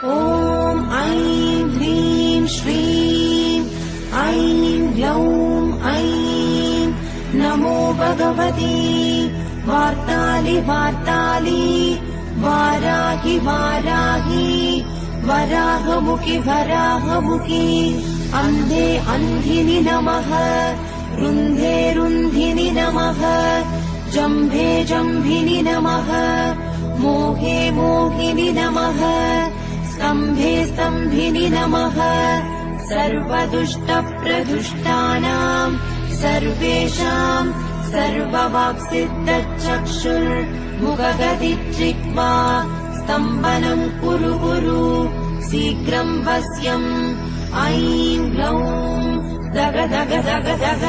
ॐ ऐं ह्रीं श्रीं ऐं ग्लौं ऐं नमो भगवती वार्तालि वार्तालि वाराहि वाराहि वराहमुखि वराहमुखि अन्धे अन्धिनि नमः रुन्धे रुन्धिनि नमः जम्भे जम्भिनि नमः मोहे मोहिनि नमः स्तम्भे स्तम्भिनि नमः सर्वदुष्टप्रदुष्टानां सर्वेषां सर्ववाक्सिद्धचक्षुर्मुखगदिचित्वा स्तम्भनं कुरु कुरु शीघ्रं वश्यम् ऐं ग्लौं दग दग दग दग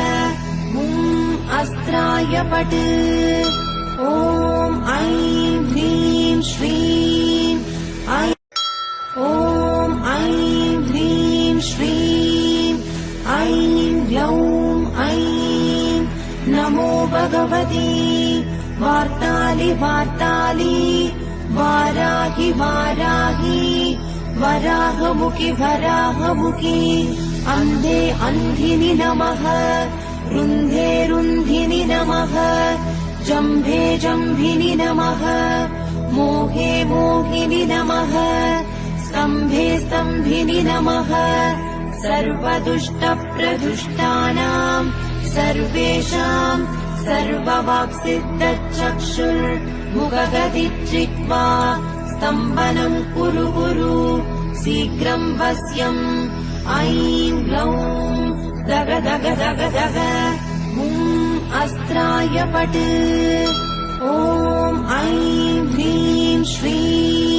अस्त्राय पट् ॐ ऐं ह्रीं श्रीं ऐं ॐ ऐं ह्रीं श्रीं ऐं ग्लौं ऐं नमो भगवती वार्तालि वार्तालि वाराहि वाराहि वराहमुखि वराहमुखि अन्धे अन्धिनि नमः रुन्धे रुन्धिनि नमः जम्भे जम्भिनि नमः मोहे मोहिनि नमः स्तम्भे स्तम्भिनि नमः सर्वदुष्टप्रदुष्टानां सर्वेषां सर्ववाक्सिद्धचक्षुर्मुखगदिचित्वा स्तम्भनं कुरु कुरु शीघ्रं वश्यम् ऐं ग्लौं दग दग दग दग अस्त्राय पट् ॐ ऐं ह्रीं श्रीं